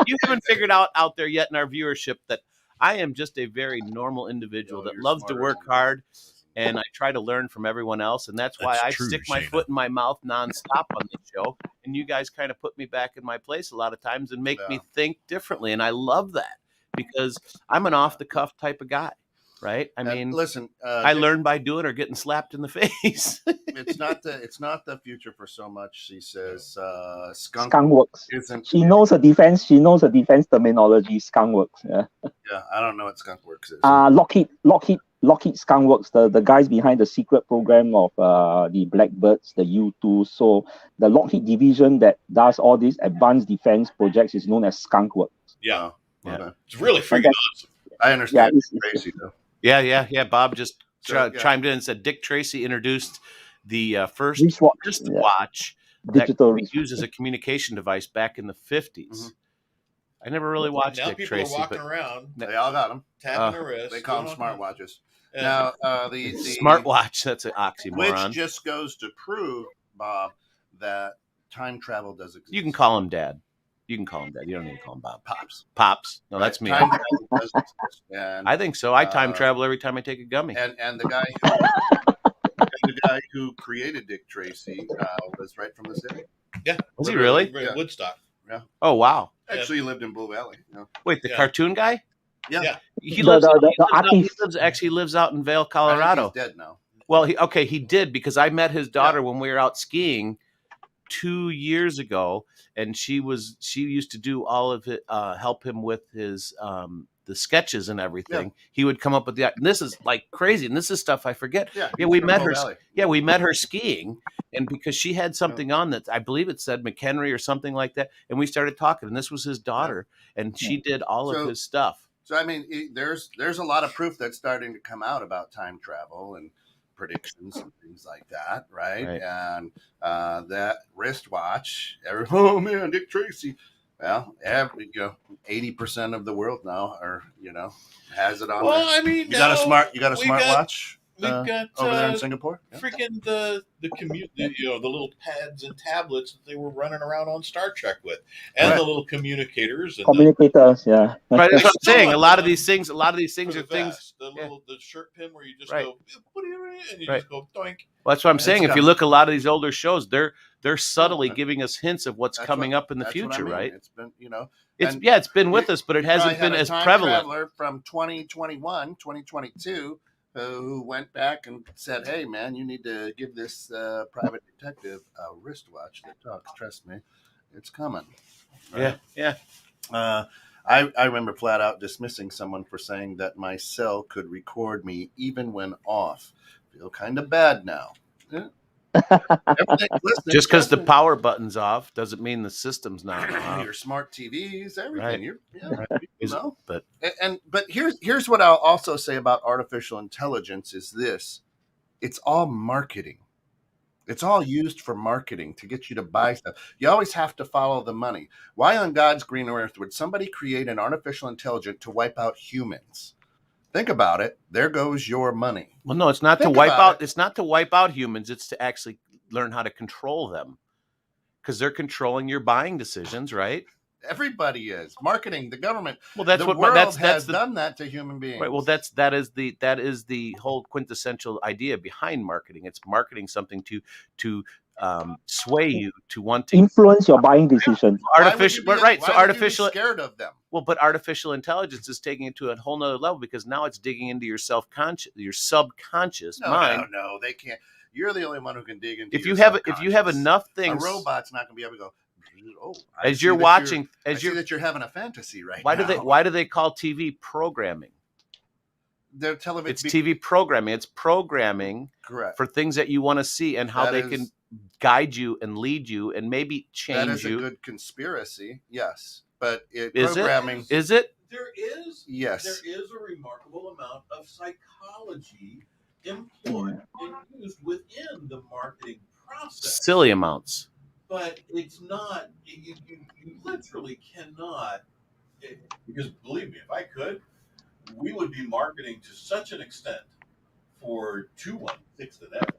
You haven't figured out there yet in our viewership that I am just a very normal individual that loves to work hard, and I try to learn from everyone else, and that's why I stick my foot in my mouth nonstop on the show, and you guys kind of put me back in my place a lot of times and make me think differently, and I love that because I'm an off-the-cuff type of guy. right? I mean, listen, I learned by doing or getting slapped in the face. it's not the future for so much. She says skunk works. isn't. She knows her defense. She knows her defense terminology. Skunk works. Yeah. Yeah, I don't know what skunk works is. Lockheed Skunk Works, the guys behind the secret program of the Blackbirds, the U2. So the Lockheed division that does all these advanced defense projects is known as Skunk Works. Yeah. Yeah. Okay. It's really freaking awesome. I understand Tracy though. Yeah. Bob just chimed in and said Dick Tracy introduced the first wristwatch digital that used as a communication device back in the 50s. Mm-hmm. I never really watched now Dick Tracy. Now people are walking around. They all got them. Tapping their wrists. They call them smartwatches. Now, the smartwatch, that's an oxymoron. Which just goes to prove, Bob, that time travel does exist. You can call him Dad. You don't need to call him Bob. Pops. No, that's me. Time travel does exist. And, I think so. I time travel every time I take a gummy. And the guy who created Dick Tracy was right from the city. Yeah. Was he really? Yeah. Woodstock. Yeah. Oh, wow. Actually, he lived in Blue Valley. Yeah. Wait, the cartoon guy? Yeah. He lives out in Vail, Colorado. He's dead now. Well, he did, because I met his daughter when we were out skiing 2 years ago, and she used to do all of it, help him with his the sketches and everything. Yeah. He would come up with and this is like crazy, and this is stuff I forget. Yeah, we met her. Valley. Yeah, we met her skiing, and because she had something on that I believe it said McHenry or something like that, and we started talking, and this was his daughter, and she did all of his stuff. So I mean, there's a lot of proof that's starting to come out about time travel and predictions and things like that, right? And that wristwatch, oh man, Dick Tracy. Well, 80% of the world now has it on. Well, there. I mean, you got a smartwatch. We've got over there in Singapore. Freaking the little pads and tablets that they were running around on Star Trek with, and the little communicators. And communicators, yeah. Right, that's what I'm saying. A lot of these things are things. The shirt pin where you just go, what are you doing? And you just go doink. Well, that's what I'm saying. If you look at a lot of these older shows, they're subtly giving us hints of what's coming up in the future, right? It's been, it's been with us, but it hasn't been as prevalent. Traveler from 2021, 2022. Who went back and said, "Hey, man, you need to give this private detective a wristwatch that talks. Trust me, it's coming." Right? Yeah. I remember flat out dismissing someone for saying that my cell could record me even when off. Feel kind of bad now. Yeah. Just because the power button's off doesn't mean the system's not off. Your smart TVs, everything. Right. But here's what I'll also say about artificial intelligence is this: it's all marketing. It's all used for marketing to get you to buy stuff. You always have to follow the money. Why on God's green earth would somebody create an artificial intelligence to wipe out humans? Think about it. There goes your money. Well, no, it's not to wipe out. It's not to wipe out humans. It's to actually learn how to control them, because they're controlling your buying decisions, right? Everybody is marketing. The government. Well, that's the what world that's has done that to human beings. Right. Well, that is the whole quintessential idea behind marketing. It's marketing something to sway you to want to influence your buying decisions. Artificial, but right. So artificial. Scared of them. Well, but artificial intelligence is taking it to a whole nother level, because now it's digging into your subconscious mind. No, they can't. You're the only one who can dig into. If you have enough things, a robot's not going to be able to go. Oh, I see that you're having a fantasy right now. Why do they call TV programming? They're television. It's TV programming. It's programming for things that you want to see and how they can guide you and lead you and maybe change you. That is a good conspiracy, yes. But programming is it? There is a remarkable amount of psychology employed and used within the marketing process. Silly amounts. But it's not, you literally cannot, because believe me, if I could, we would be marketing to such an extent for 216 the net,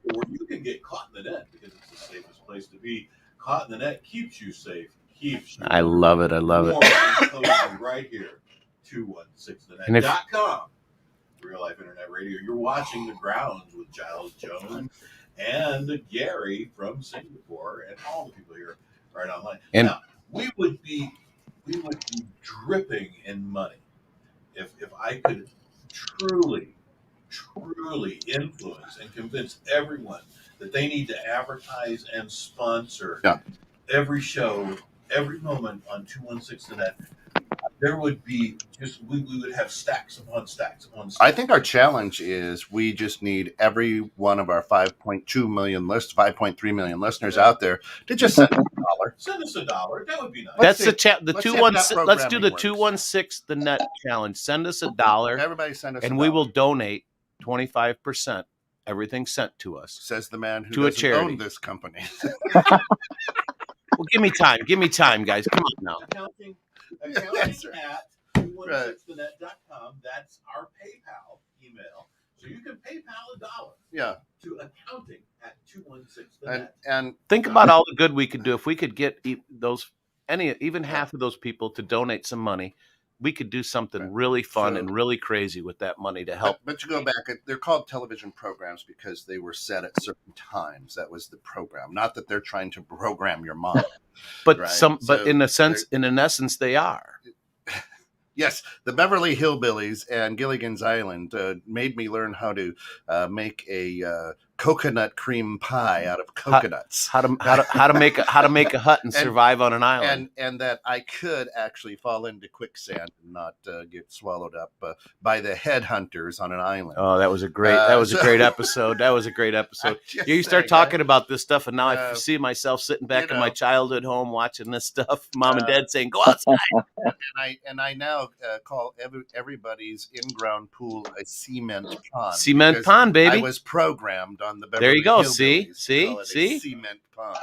where you can get caught in the net because it's the safest place to be. Caught in the net keeps you safe, keeps you. I love it. Right here, 216thenet.com. Real life internet radio. You're watching The Grounds with Giles Jones and Gary from Singapore, and all the people here right online. And now, we would be dripping in money if I could truly influence and convince everyone that they need to advertise and sponsor every show, every moment on 216 The Net, there would be just we would have stacks upon stacks upon stacks. I think our challenge is we just need every one of our 5.2 million 5.3 million listeners out there to just send us $1. Send us $1. That would be nice. That's the chat. The 216. Let's do the works. 216 The Net challenge. Send us $1. Everybody send us, and $1. we will donate 25%. Everything sent to us. Says the man who to a charity. own this company. Well, give me time. Give me time, guys. Come on now. Accounting at 216thenet.com. That's our PayPal email. So you can PayPal $1 to accounting at 216thenet. And think about all the good we could do if we could get those even half of those people to donate some money. We could do something really fun and really crazy with that money to help. But you go back, they're called television programs because they were set at certain times. That was the program. Not that they're trying to program your mind. But but in essence, they are. Yes, the Beverly Hillbillies and Gilligan's Island made me learn how to make a coconut cream pie out of coconuts. How to make a hut and survive on an island. And that I could actually fall into quicksand and not get swallowed up by the headhunters on an island. Oh, that was a great great episode. That was a great episode. You start talking about this stuff, and now I see myself sitting back in my childhood home watching this stuff. Mom and Dad saying, "Go outside." And I now call everybody's in-ground pool a cement pond. Cement pond, baby. I was programmed on the Beverly There you go. Hillbillies. See. Cement pond.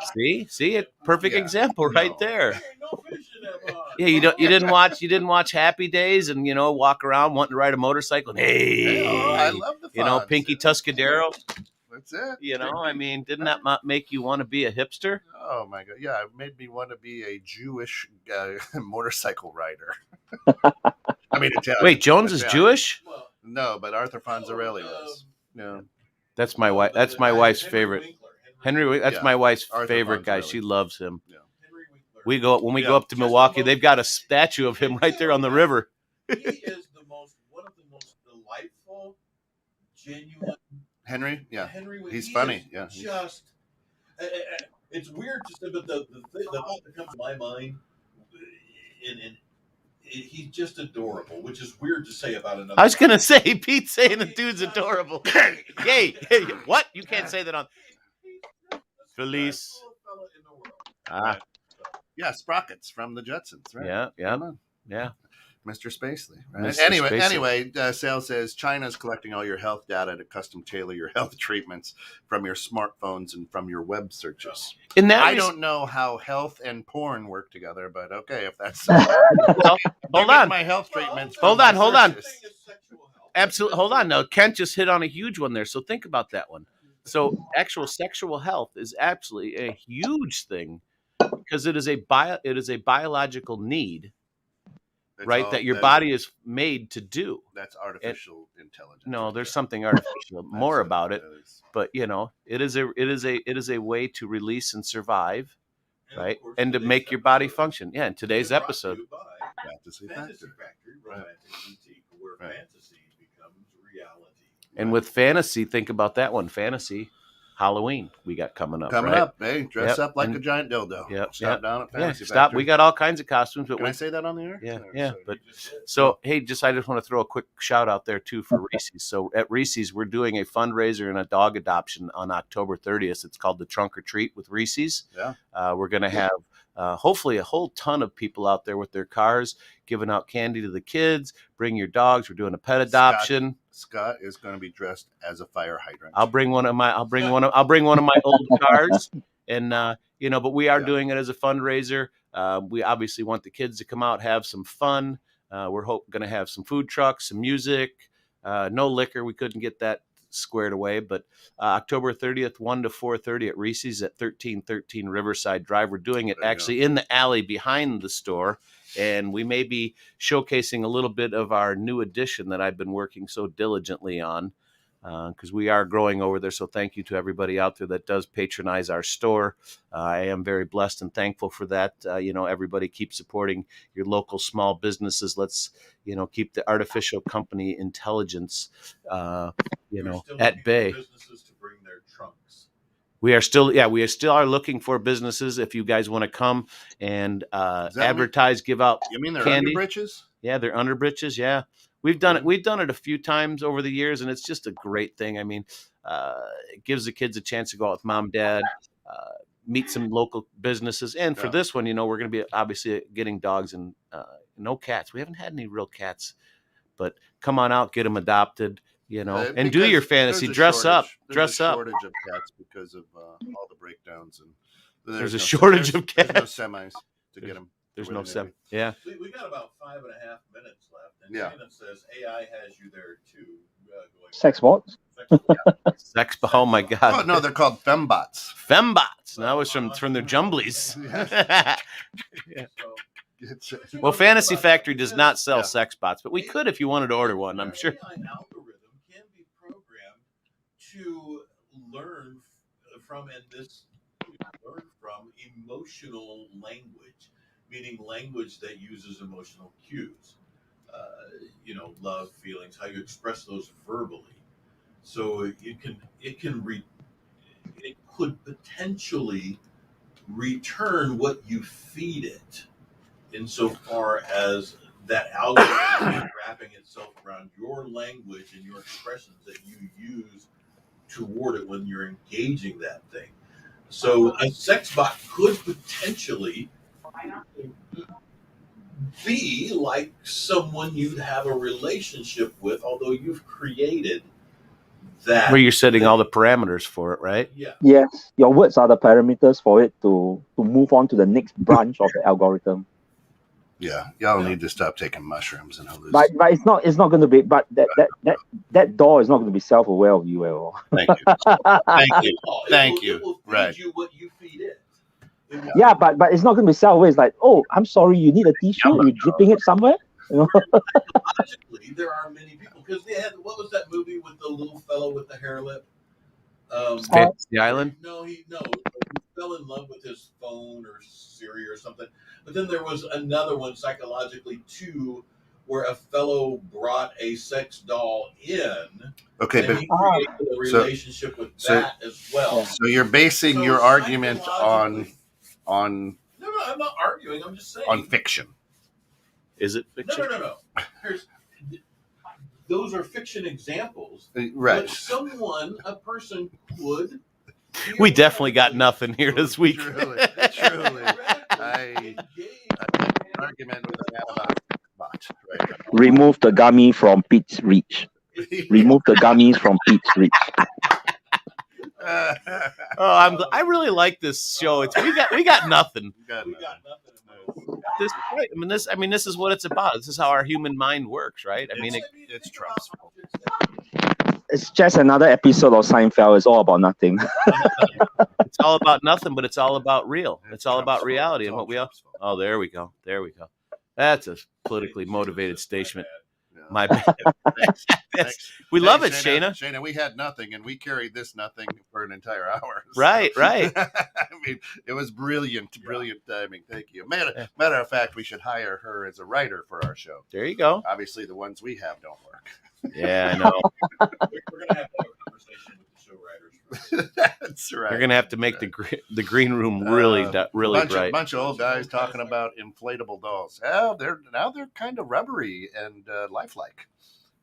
See it. Perfect example right there. Yeah, you didn't watch Happy Days and walk around wanting to ride a motorcycle. Hey, I love the fonts. Pinky Tuscadero. That's it. Didn't that make you want to be a hipster? Oh my God! Yeah, it made me want to be a Jewish motorcycle rider. Italian. Wait, Jones is Jewish? No, but Arthur Fonzarelli was. No, that's my wife. That's my wife's favorite. Henry. That's my wife's favorite guy. She loves him. Yeah. We go up to Milwaukee. They've got a statue of him right there on the river. He is one of the most delightful, genuine. Henry, yeah, he's he funny. Yeah, it's weird to say, but the thought that comes to my mind, and he's just adorable, which is weird to say about another. I was gonna say Pete's saying the dude's adorable. Hey, what? You can't say that on Felice. Yeah, Sprockets from the Jetsons, right? Yeah. Mr. Spacely. Right? Anyway, Sale says China's collecting all your health data to custom tailor your health treatments from your smartphones and from your web searches. I don't know how health and porn work together, but okay, if that's hold on. My health treatments. Hold on. Absolutely. Hold on. Now, Kent just hit on a huge one there. So think about that one. So actual sexual health is absolutely a huge thing because it is a biological need. That your body is made to do. That's artificial intelligence. No, there's something artificial more about it, but it is a way to release and survive, right? And to make your body function. Yeah, in today's episode. Fantasy Factory. Romantic boutique, where fantasy becomes reality. And with fantasy, think about that one. Fantasy. Halloween we got coming up. Hey, dress up like a giant dildo. Stop down at Fantasy Factory. We got all kinds of costumes. But Can I say that on the air? Yeah. But I just want to throw a quick shout out there too for Reese's. So at Reese's, we're doing a fundraiser and a dog adoption on October 30th. It's called the Trunk or Treat with Reese's. Yeah. We're going to have hopefully a whole ton of people out there with their cars giving out candy to the kids. Bring your dogs. We're doing a pet adoption. Scott is going to be dressed as a fire hydrant. I'll bring one of my old cars, and but we are doing it as a fundraiser. We obviously want the kids to come out, have some fun. We're going to have some food trucks, some music, no liquor. We couldn't get that squared away, but October 30th, 1 to 4:30 at Reese's at 1313 Riverside Drive. We're doing it actually in the alley behind the store. And we may be showcasing a little bit of our new edition that I've been working so diligently on. because we are growing over there. So thank you to everybody out there that does patronize our store. I am very blessed and thankful for that. Everybody keep supporting your local small businesses. Let's, keep the artificial company intelligence, at bay. Businesses to bring their trunks. We are still are looking for businesses. If you guys want to come and advertise, give out. You mean they're candy. underbritches? Yeah, they're underbritches. Yeah, we've done it. We've done it a few times over the years, and it's just a great thing. I mean, it gives the kids a chance to go out with mom, dad, meet some local businesses, and for this one, we're going to be obviously getting dogs and no cats. We haven't had any real cats, but come on out, get them adopted. And do your fantasy. Dress up. There's a shortage of cats because of all the breakdowns, and there's a shortage of cats. There's no semis to get them. There's no sem. Yeah. We got about 5.5 minutes left, and Shannon says AI has you there too. Sex bots. Sex. Oh my God. Oh no, they're called fembots. Fembots. That was from their jumblies. Yeah. Well, Fantasy Factory does not sell sex bots, but we could if you wanted to order one. I'm sure. AI algorithm can be programmed to learn from emotional language, meaning language that uses emotional cues. Love, feelings, how you express those verbally. So it could potentially return what you feed it, insofar as that algorithm is wrapping itself around your language and your expressions that you use toward it when you're engaging that thing. So a sex bot could potentially be like someone you'd have a relationship with, although you've created that. Where you're setting all the parameters for it, right? Yeah. Yes, your words are the parameters for it to move on to the next branch of the algorithm. Yeah, y'all need to stop taking mushrooms and all this. But it's not going to be. But that doll is not going to be self-aware of you at all. Thank you. Thank you. It will feed Right. you what you feed it. Yeah, but it's not going to be self-aware. It's like, oh, I'm sorry, you need a tissue. You're dripping it somewhere. Logically, there are many people, because they had, what was that movie with the little fellow with the hair lip? Fantasy Island? No, he fell in love with his phone or Siri or something. But then there was another one, psychologically too, where a fellow brought a sex doll in. Okay, and but he created a relationship with that as well. So you're basing your argument on No, I'm not arguing. I'm just saying. on fiction. Is it fiction? No. Those are fiction examples. Right. But a person could. We definitely got nothing here this week. Truly. Argument with that bot. Right. Remove the gummy from Pete's reach. Remove the gummies from Pete's reach. I really like this show. We got nothing. This is what it's about. This is how our human mind works, right? It's Trump's fault. It's just another episode of Seinfeld. It's all about nothing. It's all about nothing, but it's all about real. It's all about reality and what we are. Oh, there we go. That's a politically motivated statement. My bad. We love it, Shayna. Shayna, we had nothing, and we carried this nothing for an entire hour. So. Right. It was brilliant timing. Thank you. Matter of fact, we should hire her as a writer for our show. There you go. Obviously, the ones we have don't work. Yeah, I know. We're going to have to have a conversation with the show writers. That's right. We're going to have to make the green room really bright. Bunch of old guys talking about inflatable dolls. Yeah, they're kind of rubbery and lifelike.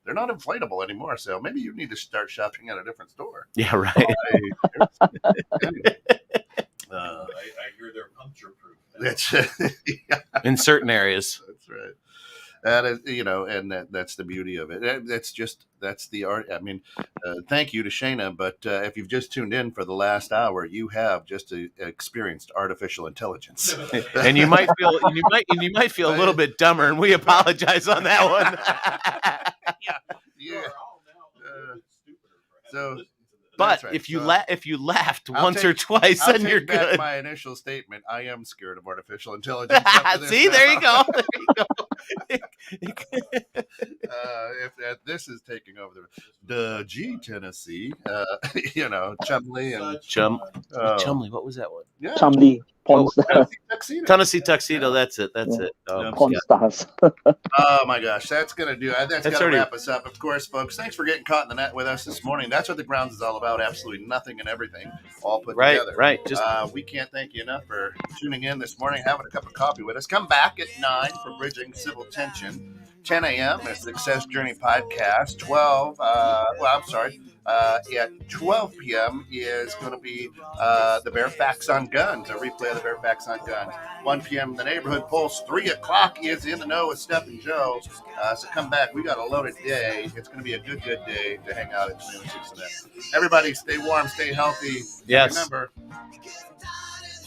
They're not inflatable anymore, so maybe you need to start shopping at a different store. Yeah, right. I hear they're puncture proof. In certain areas. That's right. That is, and that's the beauty of it. That's the art. I mean, thank you to Shayna. But if you've just tuned in for the last hour, you have just experienced artificial intelligence, and you might feel a little bit dumber, and we apologize on that one. Yeah. But right. if you laughed once or twice, then you're good. My initial statement: I am scared of artificial intelligence. See, there you go. if this is taking over the G Tennessee, Chumley and Chumley. What was that one? yeah, Chumley, Pawn Tuxedo. Tennessee Tuxedo. Yeah. That's it. Yeah. Pawn Stars. Oh my gosh, that's gonna do. That's gotta already- wrap us up. Of course, folks. Thanks for getting caught in the net with us this morning. That's what the Grounds is all about. Absolutely nothing and everything, all put together. Right. Just We can't thank you enough for tuning in this morning, having a cup of coffee with us. Come back at 9 for Bridging Civil Tension. 10 a.m. is Success Journey Podcast. At 12 p.m. is going to be the Bare Facts on Guns, a replay of the Bare Facts on Guns. 1 p.m. The Neighborhood Pulse. 3 o'clock is In the Know with Steph and Joe. So come back. We got a loaded day. It's going to be a good day to hang out at 21.6 Net. Everybody, stay warm, stay healthy. Yes. Remember,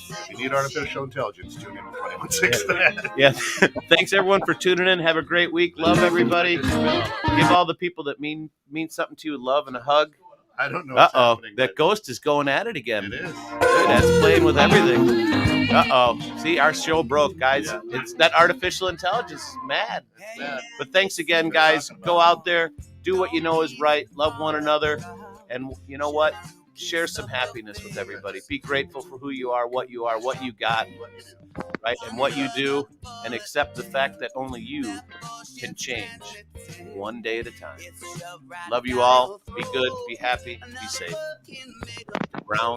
if you need artificial intelligence, tune in with 21.6 Net. yeah. Thanks everyone for tuning in. Have a great week. Love everybody. Give all the people that mean something to you love and a hug. I don't know what's happening. That ghost is going at it again. It is. That's playing with everything. See, our show broke, guys. Yeah. It's that artificial intelligence is mad. Yeah. But thanks again, guys. Go out there, do what you know is right, love one another, and you know what? Share some happiness with everybody. Be grateful for who you are, what you got, right, and what you do, and accept the fact that only you can change one day at a time. Love you all. Be good. Be happy. Be safe. Brown.